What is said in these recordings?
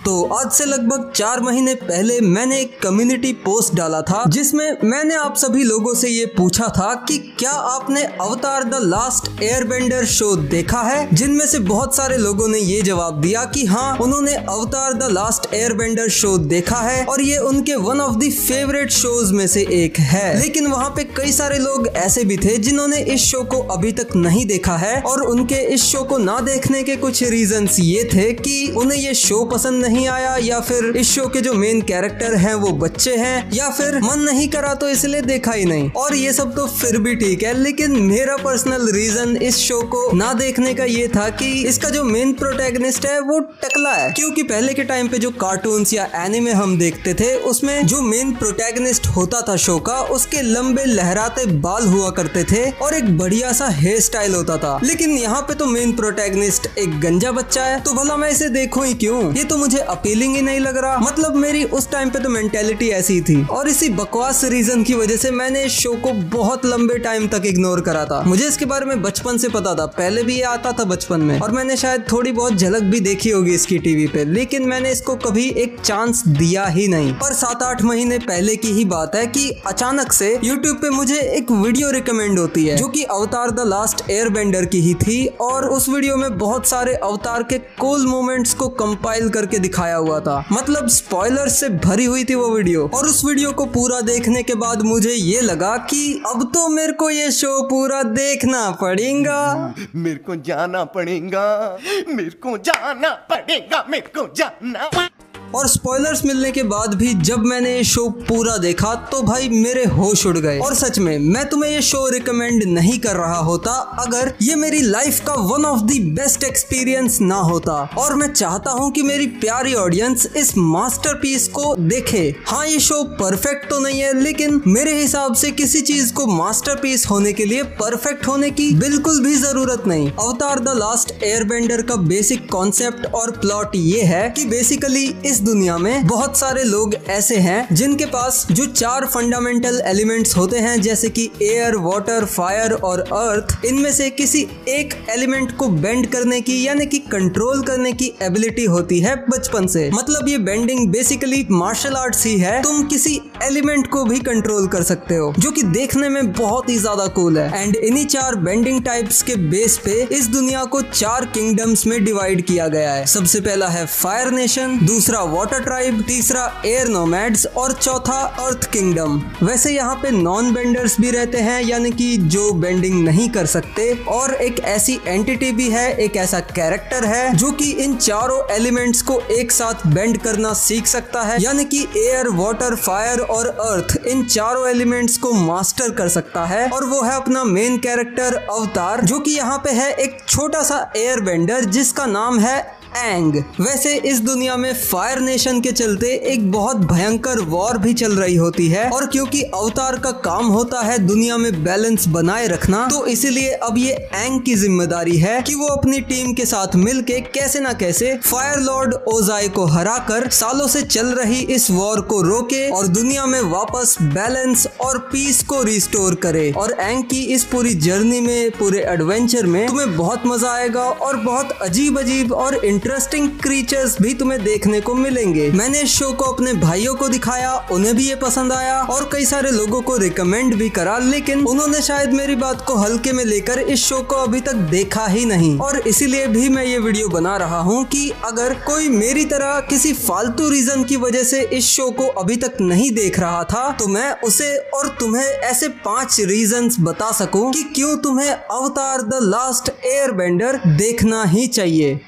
दोस्तों, आज से लगभग 4 महीने पहले मैंने एक कम्युनिटी पोस्ट डाला था जिसमें मैंने आप सभी लोगों से ये पूछा था कि क्या आपने अवतार द लास्ट एयरबेंडर शो देखा है। जिनमें से बहुत सारे लोगों ने ये जवाब दिया कि हाँ, उन्होंने अवतार द लास्ट एयरबेंडर शो देखा है और ये उनके one of the favourite shows में से एक है। लेकिन वहाँ पे कई सारे लोग ऐसे भी थे जिन्होंने इस शो को अभी तक नहीं देखा है और उनके इस शो को ना देखने के कुछ रीजंस ये थे कि उन्हें ये शो पसंद नहीं आया, या फिर इस शो के जो मेन कैरेक्टर हैं वो बच्चे हैं, या फिर मन नहीं करा तो इसलिए देखा ही नहीं। और ये सब तो फिर भी ठीक है, लेकिन मेरा पर्सनल रीजन इस शो को ना देखने का ये था कि इसका जो मेन प्रोटैगनिस्ट है वो टकला है। क्योंकि पहले के टाइम पे जो कार्टून्स या एनिमे हम देखते थे उसमें जो मेन प्रोटैगनिस्ट होता था शो का, उसके लंबे लहराते बाल हुआ करते थे और एक बढ़िया सा हेयर स्टाइल होता था। लेकिन यहाँ पे तो मेन प्रोटैगनिस्ट एक गंजा बच्चा है, तो भला मैं इसे देखूं ही क्यों? ये तो मुझे अपीलिंग ही नहीं लग रहा। मतलब मेरी उस टाइम पे तो मेंटेलिटी ऐसी थी और इसी बकवास रीजन की वजह से मैंने इस शो को बहुत लंबे टाइम तक इग्नोर करा था। मुझे इसके बारे में बचपन से पता था, पहले भी ये आता था बचपन में और मैंने शायद थोड़ी बहुत झलक भी देखी होगी इसकी टीवी पे, लेकिन मैंने इसको कभी एक चांस दिया ही नहीं। पर 7-8 महीने पहले की ही बात है कि अचानक से यूट्यूब पे मुझे एक वीडियो रिकमेंड होती है जो कि अवतार द लास्ट एयरबेंडर की ही थी और उस वीडियो में बहुत सारे अवतार के कूल मोमेंट्स को कंपाइल करके दिखाया हुआ था। मतलब स्पॉयलर से भरी हुई थी वो वीडियो। और उस वीडियो को पूरा देखने के बाद मुझे ये लगा कि अब तो मेरे को ये शो पूरा देखना पड़ेगा। मेरे को जाना पड़ेगा, मेरे को जाना पड़ेगा, मेरे को जाना। और स्पॉयलर्स मिलने के बाद भी जब मैंने ये शो पूरा देखा तो भाई मेरे होश उड़ गए। और सच में मैं तुम्हें ये शो रिकमेंड नहीं कर रहा होता अगर ये मेरी लाइफ का one of the best experience ना होता। और मैं चाहता हूँ कि मेरी प्यारी ऑडियंस इस मास्टरपीस को देखे। हाँ, ये शो परफेक्ट तो नहीं है, लेकिन मेरे हिसाब से किसी चीज को मास्टरपीस होने के लिए परफेक्ट होने की बिल्कुल भी जरूरत नहीं। अवतार द लास्ट एयरबेंडर का बेसिक कॉन्सेप्ट और प्लॉट ये है कि बेसिकली इस दुनिया में बहुत सारे लोग ऐसे हैं जिनके पास जो 4 फंडामेंटल एलिमेंट्स होते हैं, जैसे कि एयर, वाटर, फायर और अर्थ, इनमें से किसी एक एलिमेंट को बेंड करने की यानी कि कंट्रोल करने की एबिलिटी होती है बचपन से। मतलब ये बेंडिंग बेसिकली मार्शल आर्ट्स ही है। तुम किसी एलिमेंट को भी कंट्रोल कर सकते हो, जो कि देखने में बहुत ही ज्यादा कूल है। एंड इन्हीं 4 बेंडिंग टाइप्स के बेस पे इस दुनिया को 4 किंगडम्स में डिवाइड किया गया है। सबसे पहला है फायर नेशन, दूसरा वाटर ट्राइब, तीसरा एयर नोमैड्स और चौथा अर्थ किंगडम। वैसे यहाँ पे नॉन बेंडर्स भी रहते हैं, यानी कि जो बेंडिंग नहीं कर सकते। और एक ऐसी एंटिटी भी है, एक ऐसा कैरेक्टर है जो कि इन चारों एलिमेंट्स को एक साथ बेंड करना सीख सकता है, यानी कि एयर, वाटर, फायर और अर्थ, इन चारों एलिमेंट्स को मास्टर कर सकता है। और वो है अपना मेन कैरेक्टर अवतार, जो कि यहाँ पे है एक छोटा सा एयर बेंडर जिसका नाम है एंग। वैसे इस दुनिया में फायर नेशन के चलते एक बहुत भयंकर वॉर भी चल रही होती है, और क्योंकि अवतार का काम होता है दुनिया में बैलेंस बनाए रखना, तो इसीलिए अब ये एंग की जिम्मेदारी है कि वो अपनी टीम के साथ मिलके कैसे ना कैसे फायर लॉर्ड ओजाई को हराकर सालों से चल रही इस वॉर को रोके और दुनिया में वापस बैलेंस और पीस को रिस्टोर करे। और एंग की इस पूरी जर्नी में, पूरे एडवेंचर में तुम्हें बहुत मजा आएगा और बहुत अजीब अजीब और इंटरेस्टिंग क्रीचर्स भी तुम्हें देखने को मिलेंगे। मैंने इस शो को अपने भाइयों को दिखाया, उन्हें भी ये पसंद आया और कई सारे लोगों को रिकमेंड भी करा, लेकिन उन्होंने शायद मेरी बात को हल्के में लेकर इस शो को अभी तक देखा ही नहीं। और इसीलिए भी मैं ये वीडियो बना रहा हूँ कि अगर कोई मेरी तरह किसी फालतू रीजन की वजह से इस शो को अभी तक नहीं देख रहा था, तो मैं उसे और तुम्हें ऐसे 5 रीजंस बता सकूं कि क्यों तुम्हें अवतार द लास्ट एयरबेंडर देखना ही चाहिए।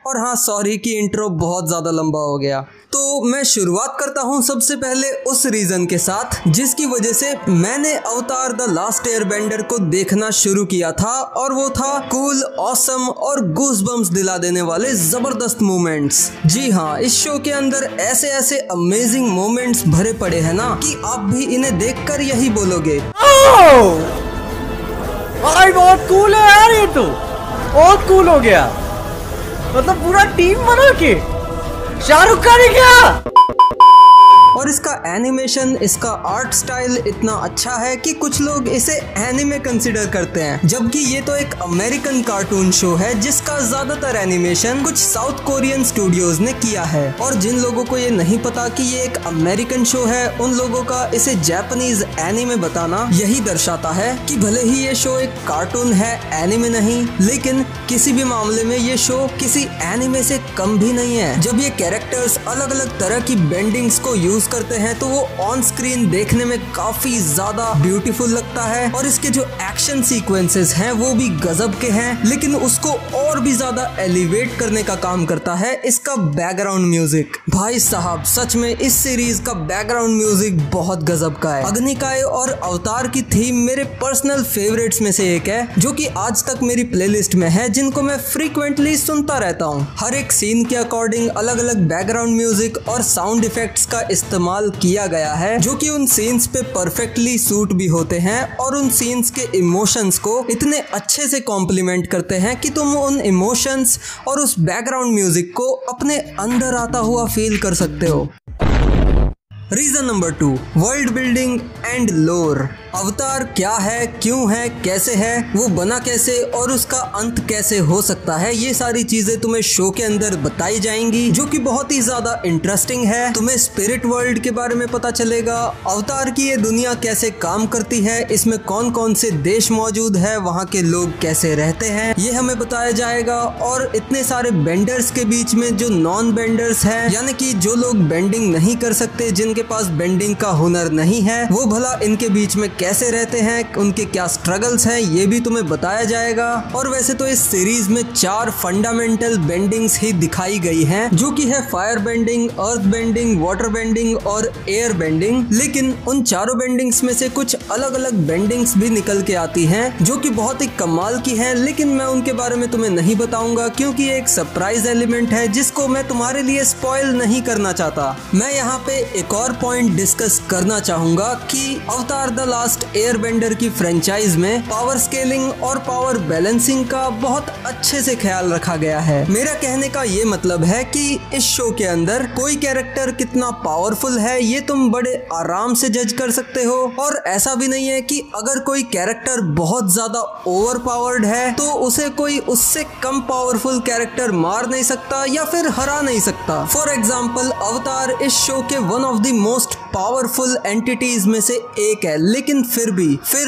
और हाँ, सॉरी कि इंट्रो बहुत ज्यादा लंबा हो गया। तो मैं शुरुआत करता हूँ सबसे पहले उस रीजन के साथ जिसकी वजह से मैंने अवतार द लास्ट एयरबेंडर को देखना शुरू किया था, और वो था कूल, ऑसम और गूज़बम्प्स दिला देने वाले जबरदस्त मोमेंट्स। जी हाँ, इस शो के अंदर ऐसे ऐसे अमेजिंग मोमेंट्स भरे पड़े हैं ना कि आप भी इन्हें देखकर यही बोलोगे, भाई बहुत कूल है यार, ये तो बहुत कूल हो गया। मतलब पूरा टीम बना के शाहरुख खान ही क्या। और इसका एनिमेशन, इसका आर्ट स्टाइल इतना अच्छा है कि कुछ लोग इसे एनिमे कंसिडर करते हैं, जबकि ये तो एक अमेरिकन कार्टून शो है जिसका ज्यादातर एनिमेशन कुछ साउथ कोरियन स्टूडियोज ने किया है। और जिन लोगों को ये नहीं पता कि ये एक अमेरिकन शो है, उन लोगों का इसे जापानीज एनिमे बताना यही दर्शाता है कि भले ही ये शो एक कार्टून है, एनिमे नहीं, लेकिन किसी भी मामले में ये शो किसी एनिमे से कम भी नहीं है। जब ये कैरेक्टर्स अलग अलग तरह की बेंडिंग्स को यूज करते हैं तो वो ऑन स्क्रीन देखने में काफी ज्यादा ब्यूटीफुल लगता है और इसके जो एक्शन सीक्वेंसेस हैं वो भी गजब के हैं, लेकिन उसको और भी ज्यादा एलिवेट करने का काम करता है इसका बैकग्राउंड म्यूजिक। भाई साहब सच में इस सीरीज का बैकग्राउंड म्यूजिक बहुत गजब का है। अग्निकाय और अवतार की थीम मेरे पर्सनल फेवरेट्स में से एक है, जो कि आज तक मेरी प्लेलिस्ट में है, जिनको मैं फ्रीक्वेंटली सुनता रहता हूँ। हर एक सीन के अकॉर्डिंग अलग अलग बैकग्राउंड म्यूजिक और साउंड इफेक्ट्स का इस्तेमाल किया गया है, जो कि उन सीन्स पे परफेक्टली सूट भी होते हैं और उन सीन्स के इमोशंस को इतने अच्छे से कॉम्प्लीमेंट करते हैं कि तुम उन इमोशंस और उस बैकग्राउंड म्यूजिक को अपने अंदर आता हुआ फील कर सकते हो। Reason number 2, world building and lore. Avatar क्या है, क्यों है, कैसे है, वो बना कैसे और उसका अंत कैसे हो सकता है, ये सारी चीजें तुम्हें शो के अंदर बताई जाएंगी, जो कि बहुत ही ज्यादा इंटरेस्टिंग है। तुम्हें स्पिरिट वर्ल्ड के बारे में पता चलेगा, अवतार की ये दुनिया कैसे काम करती है, इसमें कौन कौन से देश मौजूद है, वहाँ के लोग कैसे रहते हैं, ये हमें बताया जाएगा। और इतने सारे बेंडर्स के बीच में जो नॉन बेंडर्स हैं, यानी कि जो लोग बेंडिंग नहीं कर सकते, जिनके पास बेंडिंग का हुनर नहीं है, वो भला इनके बीच में कैसे रहते हैं, उनके क्या स्ट्रगल्स हैं, ये भी तुम्हें बताया जाएगा। और वैसे तो इस सीरीज में 4 फंडामेंटल बेंडिंग्स ही दिखाई गई हैं, जो कि है फायर बेंडिंग, अर्थ बेंडिंग, वाटर बेंडिंग और एयर बेंडिंग। लेकिन उन चारों बेंडिंग्स में से कुछ अलग अलग बेंडिंग्स भी निकल के आती हैं, जो कि बहुत ही कमाल की हैं, लेकिन मैं उनके बारे में तुम्हें नहीं बताऊंगा क्योंकि ये एक सरप्राइज एलिमेंट है जिसको मैं तुम्हारे लिए स्पॉइल नहीं करना चाहता। मैं यहाँ पे एक और पॉइंट डिस्कस करना चाहूंगा कि अवतार द लास्ट एयरबेंडर की फ्रेंचाइज में पावर स्केलिंग और पावर बैलेंसिंग का बहुत अच्छे से ख्याल रखा गया है। मेरा कहने का ये मतलब है कि इस शो के अंदर कोई कैरेक्टर कितना पावरफुल है ये तुम बड़े आराम से जज कर सकते हो, और ऐसा भी नहीं है कि अगर कोई कैरेक्टर बहुत ज्यादा ओवर पावर्ड है तो उसे कोई उससे कम पावरफुल कैरेक्टर मार नहीं सकता या फिर हरा नहीं सकता। फॉर एग्जाम्पल अवतार इस शो के one of the most powerful entities में से एक है, लेकिन फिर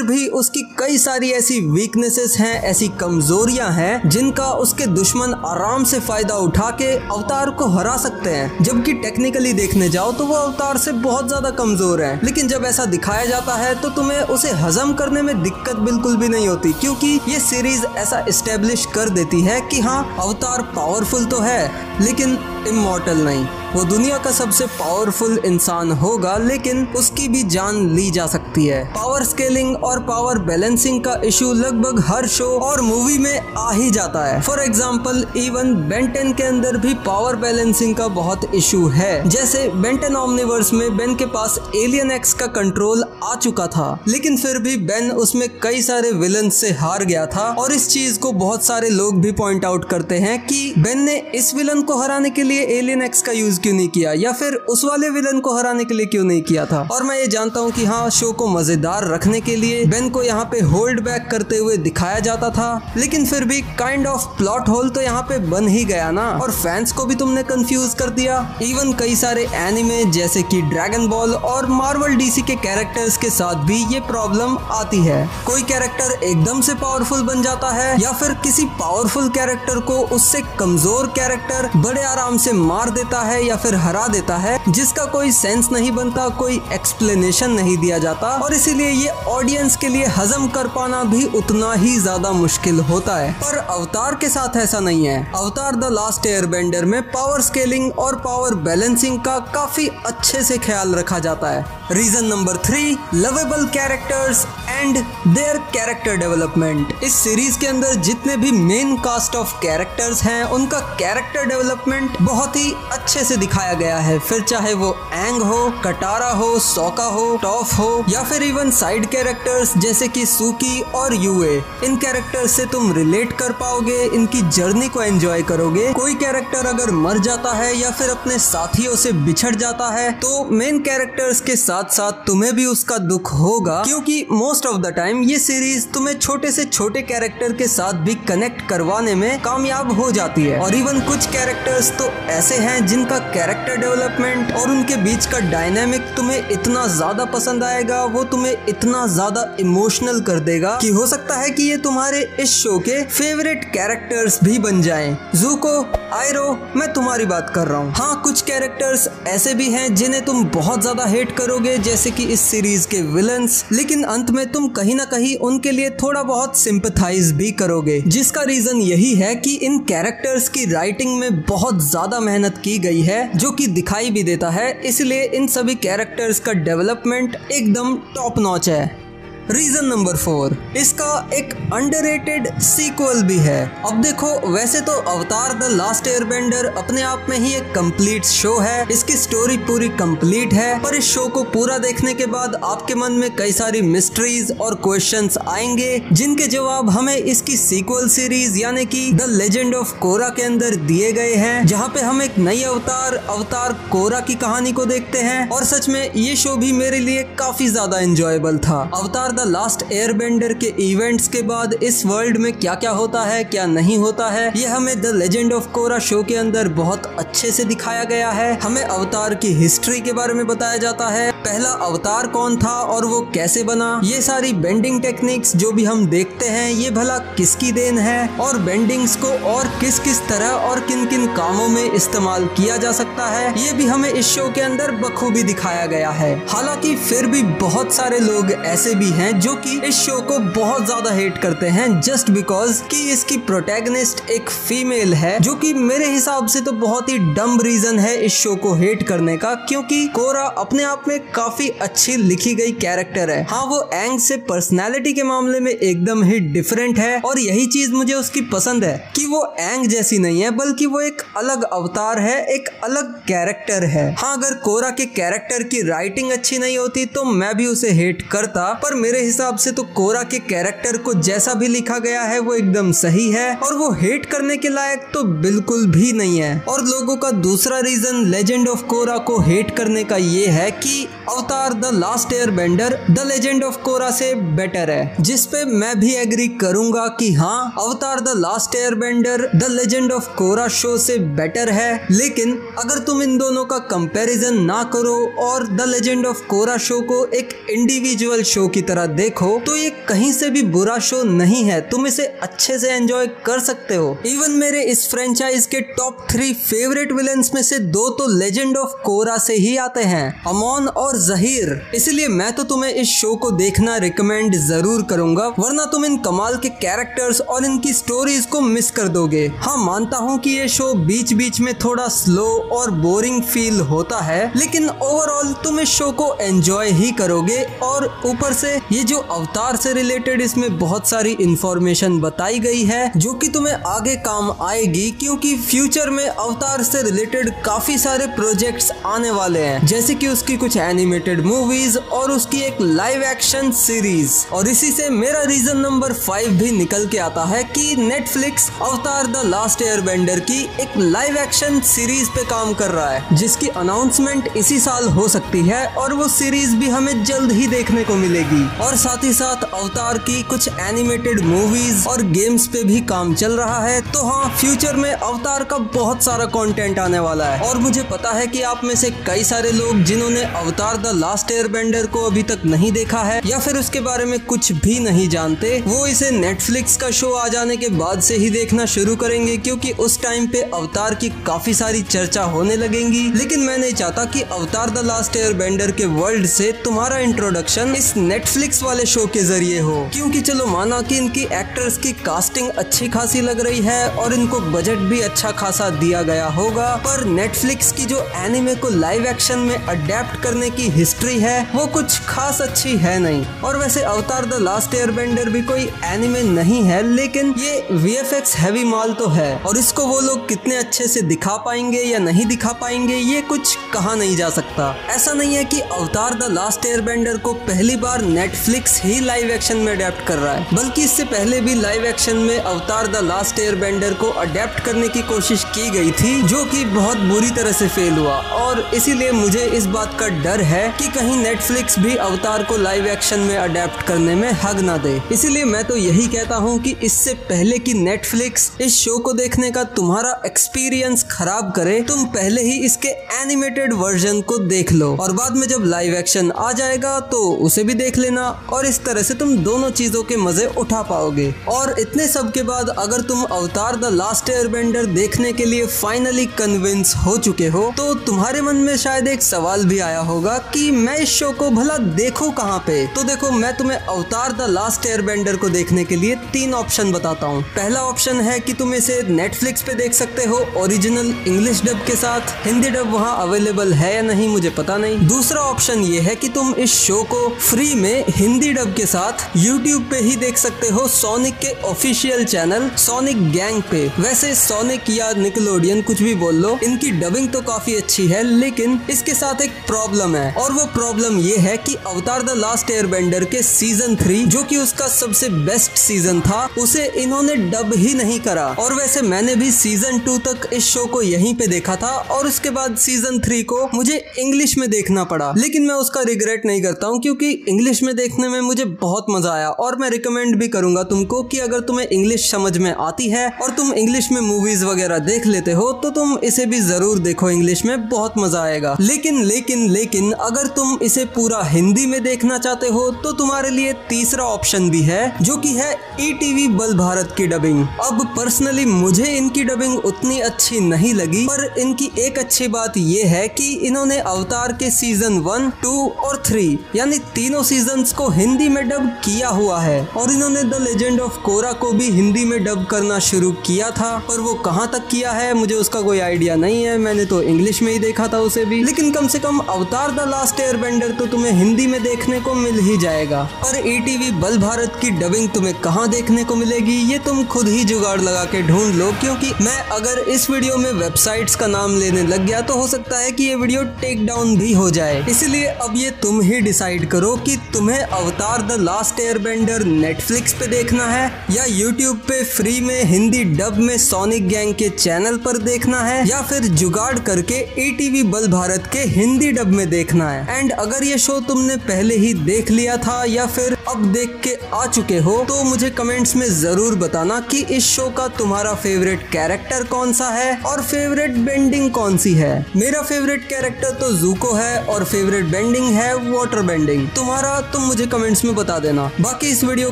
भी उसकी कई सारी ऐसी वीकनेसेस हैं, ऐसी कमजोरियां हैं जिनका उसके दुश्मन आराम से फायदा उठा के अवतार को हरा सकते हैं। जबकि टेक्निकली देखने जाओ तो वो अवतार से बहुत ज्यादा कमजोर है, लेकिन जब ऐसा दिखाया जाता है तो तुम्हें उसे हजम करने में दिक्कत बिल्कुल भी नहीं होती, क्योंकि ये सीरीज ऐसा एस्टेब्लिश कर देती है कि हाँ अवतार पावरफुल तो है लेकिन इमॉर्टल नहीं। वो दुनिया का सबसे पावरफुल इंसान होगा लेकिन उसकी भी जान ली जा सकती है। पावर स्केलिंग और पावर बैलेंसिंग का इशू लगभग हर शो और मूवी में आ ही जाता है। फॉर एग्जाम्पल इवन बेन 10 के अंदर भी पावर बैलेंसिंग का बहुत इशू है। जैसे बेन 10 ओमनिवर्स में बेन के पास एलियन एक्स का कंट्रोल आ चुका था, लेकिन फिर भी बेन उसमें कई सारे विलन से हार गया था। और इस चीज को बहुत सारे लोग भी पॉइंट आउट करते हैं कि बेन ने इस विलन को हराने के लिए एलियन एक्स का यूज क्यों नहीं किया, या फिर उस वाले विलन को हराने के लिए क्यों नहीं किया था। और मैं ये जानता हूँ कि हाँ शो को मजेदार रखने के लिए बेन को यहाँ पे होल्ड बैक करते हुए दिखाया जाता था, लेकिन फिर भी काइंड ऑफ प्लॉट होल तो यहाँ पे बन ही गया ना, और फैंस को भी तुमने कंफ्यूज कर दिया। इवन कई सारे एनिमे जैसे कि ड्रैगन बॉल और मार्वल डीसी के कैरेक्टर्स के साथ भी ये प्रॉब्लम आती है। कोई कैरेक्टर एकदम से पावरफुल बन जाता है या फिर किसी पावरफुल कैरेक्टर को उससे कमजोर कैरेक्टर बड़े आराम से मार देता है या फिर हरा देता है, जिसका कोई सेंस नहीं बनता, कोई एक्सप्लेनेशन नहीं दिया जाता, और इसीलिए ये ऑडियंस के लिए हजम कर पाना भी उतना ही ज्यादा मुश्किल होता है। पर अवतार के साथ ऐसा नहीं है। अवतार द लास्ट एयरबेंडर में पावर स्केलिंग और पावर बैलेंसिंग का काफी अच्छे से ख्याल रखा जाता है। Reason number 3, lovable characters and their character development. इस सीरीज के अंदर जितने भी मेन कास्ट ऑफ कैरेक्टर्स हैं उनका कैरेक्टर डेवलपमेंट बहुत ही अच्छे से दिखाया गया है, फिर चाहे वो एंग हो, कटारा हो, सोका हो, टॉफ हो या फिर इवन साइड कैरेक्टर्स जैसे कि सुकी और यूए। इन कैरेक्टर्स से तुम रिलेट कर पाओगे, इनकी जर्नी को एंजॉय करोगे। कोई कैरेक्टर अगर मर जाता है या फिर अपने साथियों से बिछड़ जाता है तो मेन कैरेक्टर्स के साथ साथ तुम्हें भी उसका दुख होगा, क्योंकि मोस्ट ऑफ द टाइम ये सीरीज तुम्हें छोटे से छोटे कैरेक्टर के साथ भी कनेक्ट करवाने में कामयाब हो जाती है। और इवन कुछ कैरेक्टर्स तो ऐसे हैं जिनका कैरेक्टर डेवलपमेंट और उनके बीच का डायनामिक तुम्हें इतना ज्यादा पसंद आएगा, वो तुम्हें इतना ज्यादा इमोशनल कर देगा कि हो सकता है कि ये तुम्हारे इस शो के फेवरेट कैरेक्टर्स भी बन जाएं। ज़ुको, आइरो, मैं तुम्हारी बात कर रहा हूँ। हाँ, कुछ कैरेक्टर्स ऐसे भी हैं जिन्हें तुम बहुत ज्यादा हेट करोगे जैसे कि इस सीरीज के विलन्स, लेकिन अंत में तुम कहीं ना कहीं उनके लिए थोड़ा बहुत सिंपैथाइज भी करोगे, जिसका रीजन यही है कि इन कैरेक्टर्स की राइटिंग में बहुत ज्यादा मेहनत की गई है जो कि दिखाई भी देता है, इसलिए इन सभी कैरेक्टर्स का डेवलपमेंट एकदम टॉप नॉच है। रीजन नंबर 4, इसका एक अंडररेटेड सीक्वल भी है। अब देखो, वैसे तो अवतार द लास्ट एयरबेंडर अपने आप में ही एक कंप्लीट शो है, इसकी स्टोरी पूरी कंप्लीट है, पर इस शो को पूरा देखने के बाद आपके मन में कई सारी मिस्ट्रीज और क्वेश्चंस आएंगे जिनके जवाब हमें इसकी सीक्वल सीरीज यानी कि द लेजेंड ऑफ कोरा के अंदर दिए गए हैं, जहाँ पे हम एक नई अवतार कोरा की कहानी को देखते हैं। और सच में ये शो भी मेरे लिए काफी ज्यादा एंजॉयबल था। अवतार द लास्ट एयरबेंडर के इवेंट्स के बाद इस वर्ल्ड में क्या क्या होता है, क्या नहीं होता है, ये हमें the legend of Korra show के अंदर बहुत अच्छे से दिखाया गया है। हमें अवतार की हिस्ट्री के बारे में बताया जाता है, पहला अवतार कौन था और वो कैसे बना, ये सारी बेंडिंग टेक्निक्स जो भी हम देखते हैं ये भला किसकी देन है, और बेंडिंग्स को और किस किस तरह और किन किन कामों में इस्तेमाल किया जा सकता है, ये भी हमें इस शो के अंदर बखूबी दिखाया गया है। हालांकि फिर भी बहुत सारे लोग ऐसे भी हैं जो कि इस शो को बहुत ज्यादा हेट करते हैं जस्ट बिकॉज कि इसकी प्रोटैगनिस्ट एक फीमेल है, जो कि मेरे हिसाब से तो बहुत ही डम रीजन है इस शो को हेट करने का, क्योंकि कोरा अपने आप में काफी अच्छी लिखी गई कैरेक्टर है। हाँ, वो एंग से पर्सनालिटी के मामले में एकदम ही डिफरेंट है और यही चीज मुझे उसकी पसंद है कि वो एंग जैसी नहीं है बल्कि वो एक अलग अवतार है, एक अलग कैरेक्टर है। हाँ, अगर कोरा के कैरेक्टर की राइटिंग अच्छी नहीं होती तो मैं भी उसे हेट करता, पर मेरे हिसाब से तो कोरा के कैरेक्टर को जैसा भी लिखा गया है वो एकदम सही है और वो हेट करने के लायक तो बिल्कुल भी नहीं है। और लोगों का दूसरा रीजन लेजेंड ऑफ कोरा को हेट करने का ये है कि Avatar the last airbender the legend of Korra से बेटर है, जिसपे मैं भी एग्री करूंगा कि हाँ, Avatar the last airbender the legend of Korra show से बेटर है। लेकिन अगर तुम इन दोनों का कंपैरिजन ना करो और the legend of Korra show को एक इंडिविजुअल शो की तरह देखो तो ये कहीं से भी बुरा शो नहीं है, तुम इसे अच्छे से एंजॉय कर सकते हो। इवन मेरे इस फ्रेंचाइज के टॉप 3 फेवरेट विलेंस में से 2 तो लेजेंड ऑफ कोरा से ही आते हैं, अमोन और जहीर। इसलिए मैं तो तुम्हें इस शो को देखना रिकमेंड जरूर करूंगा, वरना तुम इन कमाल के कैरेक्टर्स और इनकी स्टोरीज को मिस कर दोगे। हाँ, मानता हूँ कि ये शो बीच बीच में थोड़ा स्लो और बोरिंग फील होता है, लेकिन ओवरऑल तुम इस शो को एंजॉय ही करोगे। और ऊपर से ये जो अवतार से रिलेटेड इसमें बहुत सारी इंफॉर्मेशन बताई गई है जो कि तुम्हें आगे काम आएगी, क्योंकि फ्यूचर में अवतार से रिलेटेड काफी सारे प्रोजेक्ट्स आने वाले हैं, जैसे कि उसकी कुछ एनिमेटेड मूवीज और उसकी एक लाइव एक्शन सीरीज। और इसी से मेरा रीजन नंबर 5 भी निकल के आता है कि नेटफ्लिक्स अवतार द लास्ट एयरबेंडर की एक लाइव एक्शन सीरीज पे काम कर रहा है, जिसकी अनाउंसमेंट इसी साल हो सकती है और वो सीरीज भी हमें जल्द ही देखने को मिलेगी। और साथ ही साथ अवतार की कुछ एनिमेटेड मूवीज और गेम्स पे भी काम चल रहा है। तो हाँ, फ्यूचर में अवतार का बहुत सारा कंटेंट आने वाला है। और मुझे पता है कि आप में से कई सारे लोग जिन्होंने अवतार द लास्ट एयरबेंडर को अभी तक नहीं देखा है या फिर उसके बारे में कुछ भी नहीं जानते, वो इसे नेटफ्लिक्स का शो आ जाने के बाद से ही देखना शुरू करेंगे, क्योंकि उस टाइम पे अवतार की काफी सारी चर्चा होने लगेंगी। लेकिन मैं नहीं चाहता कि अवतार द लास्ट एयरबेंडर के वर्ल्ड से तुम्हारा इंट्रोडक्शन इस नेटफ्लिक्स नेटफ्लिक्स वाले शो के जरिए हो, क्योंकि चलो माना कि इनकी एक्टर्स की कास्टिंग अच्छी खासी लग रही है और इनको बजट भी अच्छा खासा दिया गया होगा, पर नेटफ्लिक्स की जो एनिमे को लाइव एक्शन में अडेप्ट करने की हिस्ट्री है वो कुछ खास अच्छी है नहीं। और वैसे अवतार द लास्ट एयरबेंडर भी कोई एनिमे नहीं है, लेकिन ये VFX हैवी माल तो है और इसको वो लोग कितने अच्छे से दिखा पाएंगे या नहीं दिखा पाएंगे ये कुछ कहा नहीं जा सकता। ऐसा नहीं है कि अवतार द लास्ट एयरबेंडर को पहली बार नेटफ्लिक्स ही लाइव एक्शन में अडेप्ट कर रहा है, बल्कि इससे पहले भी लाइव एक्शन में अवतार द लास्ट एयरबेंडर को अडेप्ट करने की कोशिश की गई थी, जो कि बहुत बुरी तरह से फेल हुआ। और इसीलिए मुझे इस बात का डर है कि कहीं नेटफ्लिक्स भी अवतार को लाइव एक्शन में अडेप्ट करने में हग ना दे। इसीलिए मैं तो यही कहता हूँ कि इससे पहले कि नेटफ्लिक्स इस शो को देखने का तुम्हारा एक्सपीरियंस खराब करे, तुम पहले ही इसके एनिमेटेड वर्जन को देख लो और बाद में जब लाइव एक्शन आ जाएगा तो उसे भी देख लेना, और इस तरह से तुम दोनों चीजों के मजे उठा पाओगे। और इतने सब के बाद अगर तुम अवतार द लास्ट एयरबेंडर देखने के लिए फाइनली कन्विंस हो चुके हो तो तुम्हारे मन में शायद एक सवाल भी आया होगा कि मैं इस शो को भला देखूं कहाँ पे। तो देखो, मैं तुम्हें अवतार द लास्ट एयरबेंडर को देखने के लिए 3 ऑप्शन बताता हूँ। पहला ऑप्शन है कि तुम इसे नेटफ्लिक्स पे देख सकते हो ओरिजिनल इंग्लिश डब के साथ। हिंदी डब वहाँ अवेलेबल है या नहीं मुझे पता नहीं। दूसरा ऑप्शन ये है कि तुम इस शो को फ्री में हिंदी डब के साथ यूट्यूब पे ही देख सकते हो, सोनिक के ऑफिशियल चैनल सोनिक गैंग पे। वैसे सोनिक या निकलोडियन कुछ भी बोल लो, इनकी डबिंग तो काफी अच्छी है, लेकिन इसके साथ एक प्रॉब्लम है, और वो प्रॉब्लम ये है कि अवतार द लास्ट एयरबेंडर के सीजन 3 जो कि उसका सबसे बेस्ट सीजन था, उसे इन्होंने डब ही नहीं करा। और वैसे मैंने भी सीजन 2 तक इस शो को यहीं पे देखा था और उसके बाद सीजन 3 को मुझे इंग्लिश में देखना पड़ा, लेकिन मैं उसका रिग्रेट नहीं करता हूँ क्योंकि इंग्लिश में देखने में मुझे बहुत मजा आया। और मैं रिकमेंड भी करूंगा तुमको कि अगर तुम्हें इंग्लिश समझ में आती है और तुम इंग्लिश में मूवीज वगैरह देख लेते हो तो तुम इसे भी जरूर देखो, इंग्लिश में बहुत मजा आएगा। लेकिन अगर तुम इसे पूरा हिंदी में देखना चाहते हो तो तुम्हारे लिए तीसरा ऑप्शन भी है, जो कि है ETV बल भारत की डबिंग। अब पर्सनली मुझे इनकी डबिंग उतनी अच्छी नहीं लगी, पर इनकी एक अच्छी बात यह है कि इन्होंने अवतार के सीजन 1, 2 और 3 यानी तीनों सीजन्स को हिंदी में डब किया हुआ है। और इन्होंने द लेजेंड ऑफ कोरा को भी हिंदी में डब करना शुरू किया था, पर वो कहाँ तक किया है मुझे उसका कोई आइडिया नहीं है, मैंने तो इंग्लिश में ही देखा था उसे भी। लेकिन कम से कम अवतार द लास्ट एयरबेंडर तो तुम्हें हिंदी में देखने को मिल ही जाएगा। पर ETV बल भारत की डबिंग तुम्हें कहाँ देखने को मिलेगी ये तुम खुद ही जुगाड़ लगा के ढूंढ लो, क्योंकि मैं अगर इस वीडियो में वेबसाइट्स का नाम लेने लग गया तो हो सकता है कि ये वीडियो टेक डाउन भी हो जाए। इसलिए अब ये तुम ही डिसाइड करो कि तुम्हें अवतार द लास्ट एयरबेंडर नेटफ्लिक्स पे देखना है या यूट्यूब पे फ्री में हिंदी डब में सोनिक गैंग के चैनल पर देखना है, या फिर जुगाड़ करके ETV बल भारत के हिंदी डब में देखना है। एंड अगर ये शो तुमने पहले ही देख लिया था या फिर अब देख के आ चुके हो तो मुझे कमेंट्स में जरूर बताना कि इस शो का तुम्हारा फेवरेट कैरेक्टर कौन सा है और फेवरेट बेंडिंग कौन सी है। मेरा फेवरेट कैरेक्टर तो ज़ूको है और फेवरेट बेंडिंग है वाटर बेंडिंग। तुम्हारा तुम मुझे कमेंट्स में बता देना। बाकी इस वीडियो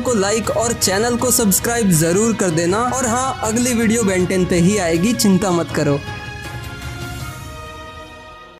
को लाइक और चैनल को सब्सक्राइब जरूर कर देना। और हाँ, अगली वीडियो बेंटेन पे ही आएगी, चिंता मत करो।